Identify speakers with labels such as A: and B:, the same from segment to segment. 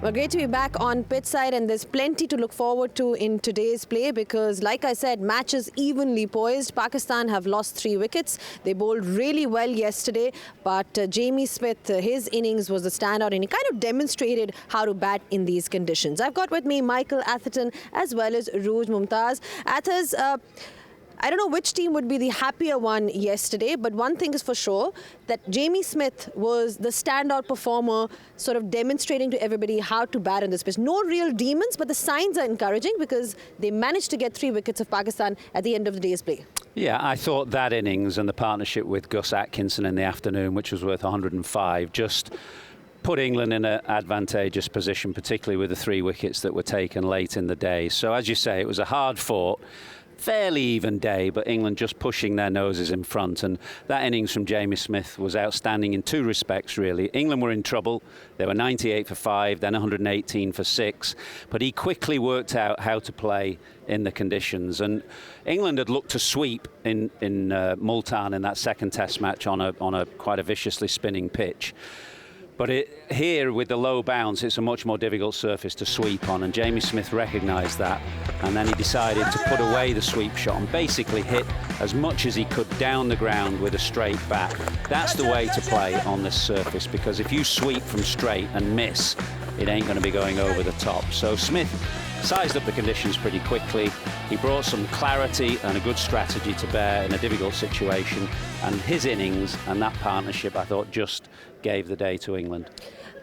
A: Well, great to be back on pitch side, and there's plenty to look forward to in today's play because, like I said, match is evenly poised. Pakistan have lost 3 wickets. They bowled really well yesterday, but Jamie Smith, his innings was the standout, and he kind of demonstrated how to bat in these conditions. I've got with me Michael Atherton as well as Rooj Mumtaz. Athers, I don't know which team would be the happier one yesterday, but one thing is for sure, that Jamie Smith was the standout performer, sort of demonstrating to everybody how to bat in this pitch. No real demons, but the signs are encouraging because they managed to get 3 wickets of Pakistan at the end of the day's play.
B: Yeah, I thought that innings and the partnership with Gus Atkinson in the afternoon, which was worth 105, just put England in an advantageous position, particularly with the 3 wickets that were taken late in the day. So as you say, it was a hard fought, fairly even day, but England just pushing their noses in front. And that innings from Jamie Smith was outstanding in 2 respects, really. England were in trouble. They were 98 for 5, then 118 for 6. But he quickly worked out how to play in the conditions. And England had looked to sweep in Multan in that second Test match on a quite a viciously spinning pitch. But here, with the low bounce, it's a much more difficult surface to sweep on, and Jamie Smith recognised that, and then he decided to put away the sweep shot and basically hit as much as he could down the ground with a straight bat. That's the way to play on this surface, because if you sweep from straight and miss, it ain't going to be going over the top. So Smith sized up the conditions pretty quickly. He brought some clarity and a good strategy to bear in a difficult situation, and his innings and that partnership, I thought, just gave the day to England.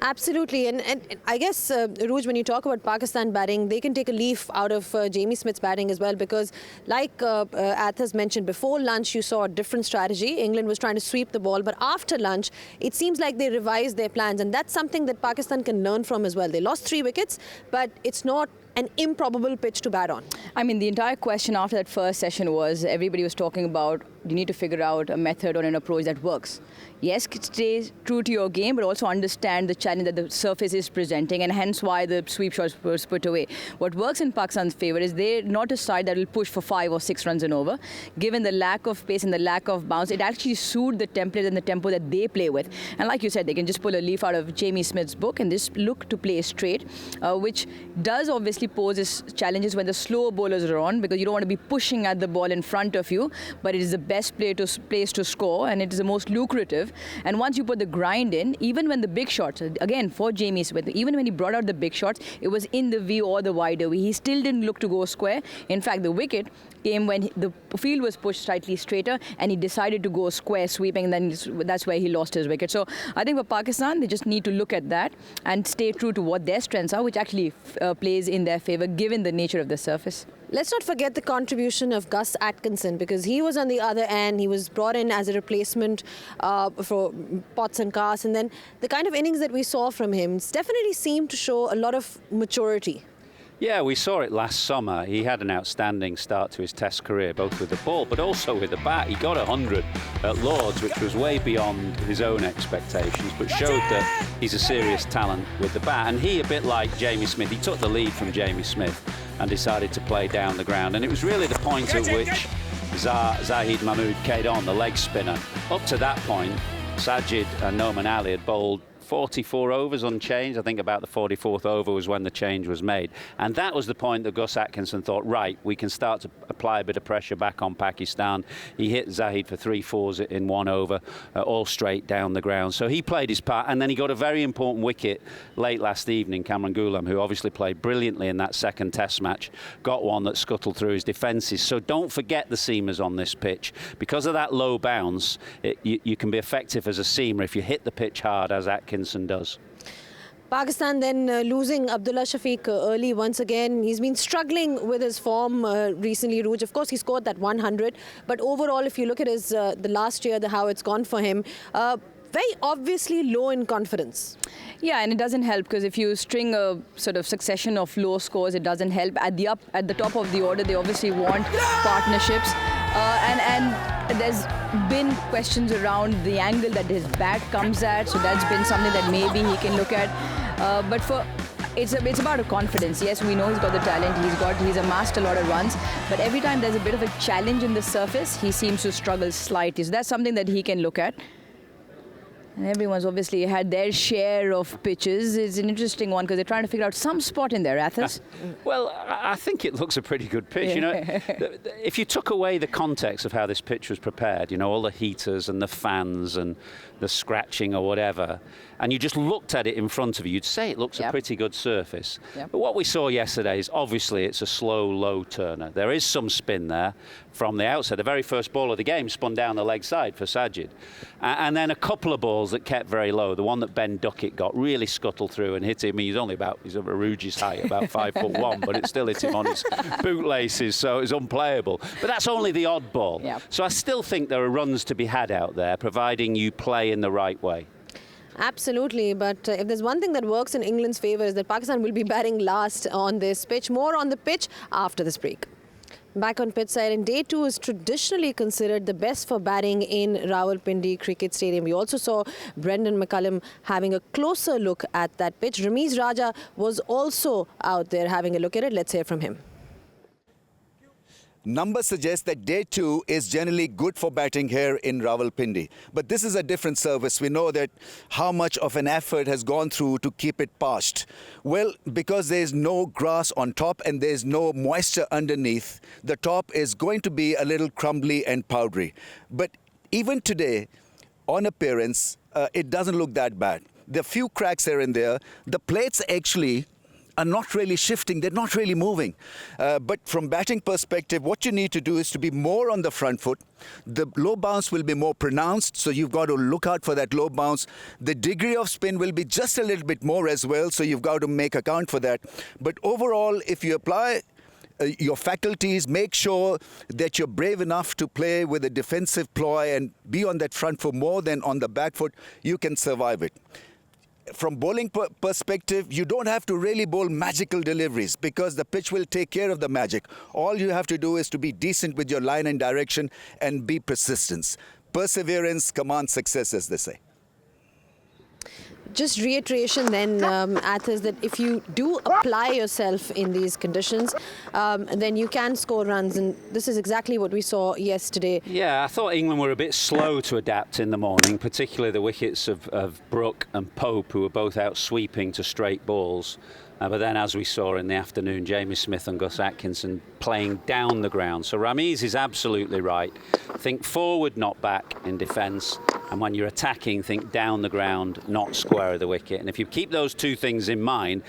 A: Absolutely, and I guess, Rooj, when you talk about Pakistan batting, they can take a leaf out of Jamie Smith's batting as well, because like Athers mentioned, before lunch you saw a different strategy. England was trying to sweep the ball, but after lunch it seems like they revised their plans, and that's something that Pakistan can learn from as well. They lost 3 wickets, but it's not an improbable pitch to bat on.
C: I mean, the entire question after that first session was, everybody was talking about, you need to figure out a method or an approach that works. Yes, stay true to your game, but also understand the challenge that the surface is presenting, and hence why the sweep shots was put away. What works in Pakistan's favour is they're not a side that will push for 5 or 6 runs and over. Given the lack of pace and the lack of bounce, it actually suits the template and the tempo that they play with. And like you said, they can just pull a leaf out of Jamie Smith's book and just look to play straight, which does obviously poses challenges when the slow bowlers are on, because you don't want to be pushing at the ball in front of you, but it is the best place to score, and it is the most lucrative. And once you put the grind in, even when the big shots, again for Jamie Smith, even when he brought out the big shots, it was in the V or the wider V. He still didn't look to go square. In fact, the wicket came when the field was pushed slightly straighter, and he decided to go square sweeping, and then that's where he lost his wicket. So I think for Pakistan, they just need to look at that and stay true to what their strengths are, which actually plays in their favour given the nature of the surface.
A: Let's not forget the contribution of Gus Atkinson, because he was on the other end. He was brought in as a replacement for Potts and Cast, and then the kind of innings that we saw from him definitely seemed to show a lot of maturity.
B: Yeah, we saw it last summer. He had an outstanding start to his Test career, both with the ball but also with the bat. He got 100 at Lords, which was way beyond his own expectations, but showed that he's a serious talent with the bat. And he, a bit like Jamie Smith, he took the lead from Jamie Smith and decided to play down the ground. And it was really the point at which Zahid Mahmood came on, the leg spinner. Up to that point, Sajid and Noman Ali had bowled 44 overs unchanged. I think about the 44th over was when the change was made. And that was the point that Gus Atkinson thought, right, we can start to apply a bit of pressure back on Pakistan. He hit Zahid for 3 fours in 1 over, all straight down the ground. So he played his part, and then he got a very important wicket late last evening. Cameron Ghulam, who obviously played brilliantly in that second Test match, got one that scuttled through his defences. So don't forget the seamers on this pitch. Because of that low bounce, you can be effective as a seamer if you hit the pitch hard, as Atkinson does.
A: Pakistan then losing Abdullah Shafiq early once again. He's been struggling with his form recently, Rooj. Of course, he scored that 100, but overall, if you look at his the last year, how it's gone for him, very obviously low in confidence.
C: Yeah, and it doesn't help, because if you string a sort of succession of low scores, it doesn't help. At the top of the order, they obviously want partnerships, and there's been questions around the angle that his bat comes at, so that's been something that maybe he can look at. But it's about a confidence. Yes, we know he's got the talent. He's amassed a lot of runs, but every time there's a bit of a challenge in the surface, he seems to struggle slightly. So that's something that he can look at. And everyone's obviously had their share of pitches. It's an interesting one because they're trying to figure out some spot in there, Athos.
B: Well, I think it looks a pretty good pitch. You know, if you took away the context of how this pitch was prepared, you know, all the heaters and the fans and the scratching or whatever, and you just looked at it in front of you, you'd say it looks a pretty good surface. But what we saw yesterday is obviously it's a slow, low turner. There is some spin there from the outset. The very first ball of the game spun down the leg side for Sajid. And then a couple of balls that kept very low. The one that Ben Duckett got really scuttled through and hit him. I mean, he's over Aruji's height, about 5'1", but it still hit him on his bootlaces, so it was unplayable. But that's only the odd ball. So I still think there are runs to be had out there, providing you play in the right way.
A: Absolutely, but if there's one thing that works in England's favour is that Pakistan will be batting last on this pitch. More on the pitch after this break. Back on pitch side, and day 2 is traditionally considered the best for batting in Rawalpindi Cricket Stadium. We also saw Brendan McCullum having a closer look at that pitch. Ramiz Raja was also out there having a look at it. Let's hear from him.
D: Numbers suggest that day 2 is generally good for batting here in Rawalpindi. But this is a different surface. We know that how much of an effort has gone through to keep it parched. Well, because there is no grass on top and there is no moisture underneath, the top is going to be a little crumbly and powdery. But even today, on appearance, it doesn't look that bad. There are few cracks here and there. The plates actually are not really shifting, they're not really moving. But from batting perspective, what you need to do is to be more on the front foot. The low bounce will be more pronounced, so you've got to look out for that low bounce. The degree of spin will be just a little bit more as well, so you've got to make account for that. But overall, if you apply your faculties, make sure that you're brave enough to play with a defensive ploy and be on that front foot more than on the back foot, you can survive it. From bowling perspective, you don't have to really bowl magical deliveries because the pitch will take care of the magic. All you have to do is to be decent with your line and direction and be persistent. Perseverance commands success, as they say.
A: Just reiteration then, Athos, that if you do apply yourself in these conditions, then you can score runs. And this is exactly what we saw yesterday.
B: Yeah, I thought England were a bit slow to adapt in the morning, particularly the wickets of Brook and Pope, who were both out sweeping to straight balls. But then, as we saw in the afternoon, Jamie Smith and Gus Atkinson playing down the ground. So Ramiz is absolutely right. Think forward, not back in defence. And when you're attacking, think down the ground, not square of the wicket. And if you keep those two things in mind,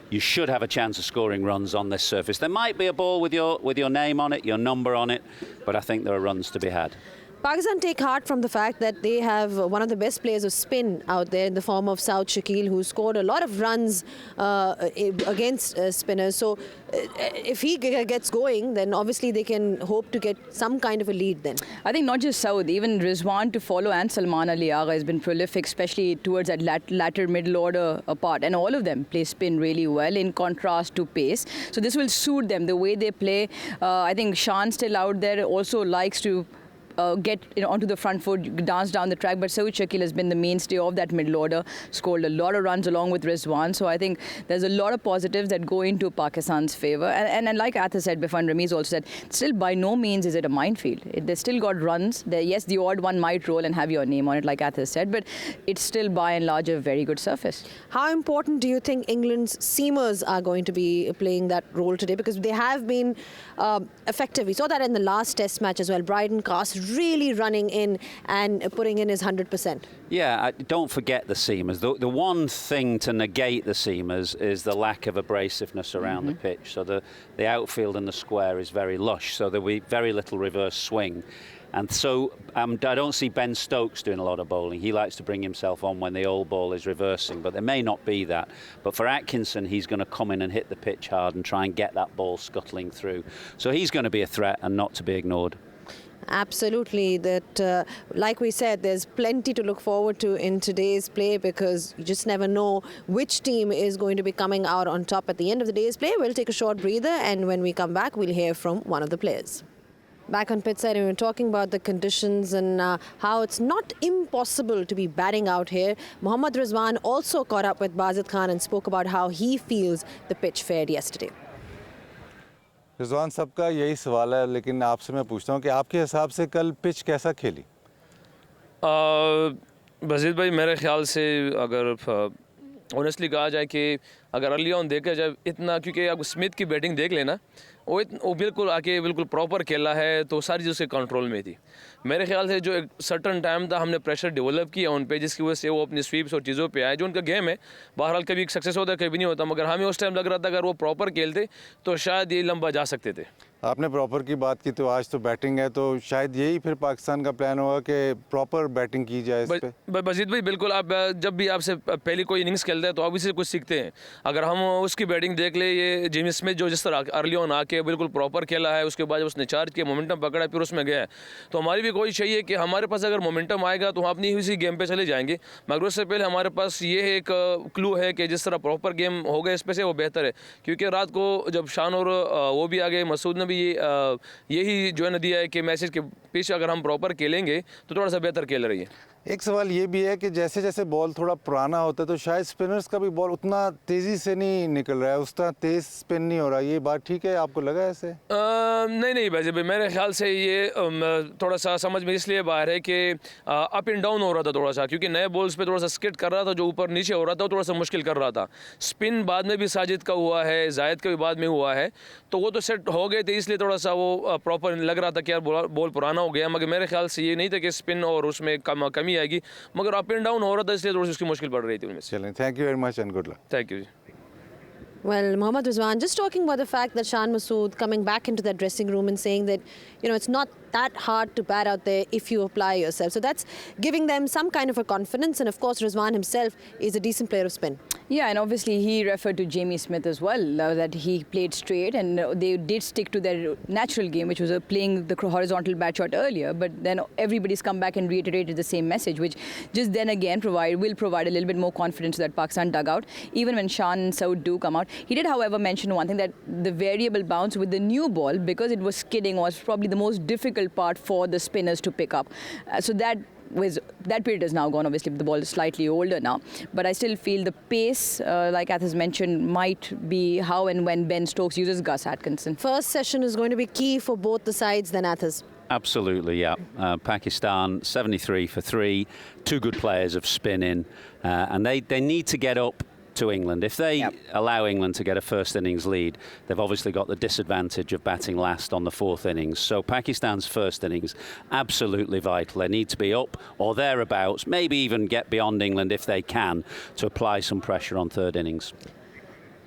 B: you should have a chance of scoring runs on this surface. There might be a ball with your name on it, your number on it, but I think there are runs to be had.
A: Pakistan take heart from the fact that they have one of the best players of spin out there in the form of Saud Shakil, who scored a lot of runs against spinners. So if he gets going, then obviously they can hope to get some kind of a lead then.
C: I think not just Saud, even Rizwan to follow and Salman Ali Agha has been prolific, especially towards that latter middle order part. And all of them play spin really well in contrast to pace. So this will suit them, the way they play. I think Shan still out there also likes to get onto the front foot, dance down the track, but Saud Shakil has been the mainstay of that middle order, scored a lot of runs along with Rizwan. So I think there's a lot of positives that go into Pakistan's favour. And like Athas said before, and Ramiz also said, still by no means is it a minefield. They still got runs. Yes, the odd one might roll and have your name on it, like Athas said, but it's still by and large a very good surface.
A: How important do you think England's seamers are going to be playing that role today? Because they have been effective. We saw that in the last test match as well. Bryden Cast really running in and putting in his 100%.
B: Yeah, don't forget the seamers. The one thing to negate the seamers is the lack of abrasiveness around the pitch. So the outfield and the square is very lush, so there'll be very little reverse swing. And so I don't see Ben Stokes doing a lot of bowling. He likes to bring himself on when the old ball is reversing, but there may not be that. But for Atkinson, he's going to come in and hit the pitch hard and try and get that ball scuttling through. So he's going to be a threat and not to be ignored.
A: Absolutely. That, like we said, there's plenty to look forward to in today's play because you just never know which team is going to be coming out on top at the end of the day's play. We'll take a short breather, and when we come back, we'll hear from one of the players. Back on pitch side, we were talking about the conditions and how it's not impossible to be batting out here. Mohammad Rizwan also caught up with Bazid Khan and spoke about how he feels the pitch fared yesterday.
E: Rizwan साहब का यही सवाल है, लेकिन आपसे मैं पूछता हूँ कि आपके हिसाब से कल पिच कैसा खेली?
F: बजीद भाई मेरे ख्याल से अगर ऑनेस्टली कहा जाए कि अगर अर्ली ऑन देखा जाए इतना, क्योंकि आप स्मिथ की बैटिंग देख लेना, वो बिल्कुल आके बिल्कुल प्रॉपर खेला है, तो सारी चीज़ उसके कंट्रोल में थी। मेरे ख्याल से जो एक सर्टन टाइम था हमने प्रेशर डेवलप किया उन पे, जिसकी वजह से वो अपनी स्वीप्स और चीज़ों पे आए। जो उनका गेम है बहरहाल कभी सक्सेस होता है कभी नहीं होता, मगर हमें उस टाइम लग रहा था अगर वो प्रॉपर खेलते तो शायद ये लंबा जा सकते थे।
E: आपने प्रॉपर की बात की, तो आज तो बैटिंग है, तो शायद यही फिर पाकिस्तान का प्लान होगा कि प्रॉपर बैटिंग की जाए इस पे।
F: बजीद भाई बिल्कुल, आप जब भी आपसे पहली कोई इनिंग्स खेलते हैं तो आप इसी से कुछ सीखते हैं। अगर हम उसकी बैटिंग देख ले, ये जेमी स्मिथ जो जिस तरह अर्ली ऑन आके बिल्कुल प्रॉपर खेला है, उसके बाद जब उसने चार्ज किया, मोमेंटम पकड़ा, फिर उसमें गया, तो हमारी भी कोशिश यही है कि हमारे पास अगर मोमेंटम आएगा तो हम अपनी उसी गेम पे चले जाएंगे, मगर उससे पहले हमारे पास ये एक क्लू है कि जिस तरह प्रॉपर गेम हो गया इस पे से वो बेहतर है। क्योंकि रात को जब शान और वो भी आ गए, मसूद ने भी यही जो है ना दिया है कि मैसेज के पीछे अगर हम प्रॉपर खेलेंगे तो थोड़ा सा बेहतर खेल रही है।
E: एक सवाल ये भी है कि जैसे जैसे बॉल थोड़ा पुराना होता है तो शायद स्पिनर्स का भी बॉल उतना तेज़ी से नहीं निकल रहा है, उस तरह तेज़ स्पिन नहीं हो रहा। ये बात ठीक है, आपको लगा ऐसे?
F: नहीं भाई, मेरे ख्याल से ये थोड़ा सा समझ में इसलिए बाहर है कि अप एंड डाउन हो रहा था थोड़ा सा, क्योंकि नए बॉल्स पे थोड़ा सा स्किट कर रहा था, जो ऊपर नीचे हो रहा था वो थोड़ा सा मुश्किल कर रहा था। स्पिन बाद में भी साजिद का हुआ है, जायद का भी बाद में हुआ है, तो वो तो सेट हो गए थे, इसलिए थोड़ा सा वो प्रॉपर लग रहा था कि यार बॉल पुराना हो गया। मगर मेरे ख्याल से ये नहीं था कि स्पिन और उसमें कमी आएगी, मगर अप एंड डाउन हो रहा था, इसलिए थोड़ी सी उसकी मुश्किल पड़ रही थी उनमें।
E: चलें, thank you very much and good luck.
F: Thank you.
A: Well, Mohammad Rizwan, just talking about the fact that Shan Masood coming back into that dressing room and saying that, it's not that hard to bat out there if you apply yourself. So that's giving them some kind of a confidence. And of course, Rizwan himself is a decent player of spin.
C: Yeah, and obviously he referred to Jamie Smith as well, that he played straight and they did stick to their natural game, which was playing the horizontal bat shot earlier. But then everybody's come back and reiterated the same message, which just then again will provide a little bit more confidence to that Pakistan dugout, even when Shan and Saud do come out. He did, however, mention one thing, that the variable bounce with the new ball, because it was skidding, was probably the most difficult part for the spinners to pick up. So that period is now gone. Obviously, the ball is slightly older now, but I still feel the pace, like Athas mentioned, might be how and when Ben Stokes uses Gus Atkinson.
A: First session is going to be key for both the sides then, Athas.
B: Absolutely, yeah. Pakistan 73 for 3, two good players of spin in, and they need to get up to England. If they allow England to get a first innings lead, they've obviously got the disadvantage of batting last on the fourth innings. So Pakistan's first innings, absolutely vital. They need to be up or thereabouts, maybe even get beyond England if they can, to apply some pressure on third innings.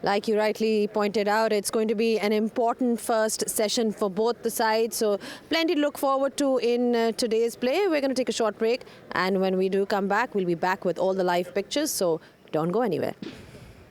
A: Like you rightly pointed out, it's going to be an important first session for both the sides. So plenty to look forward to in today's play. We're going to take a short break, and when we do come back, we'll be back with all the live pictures. So don't go anywhere.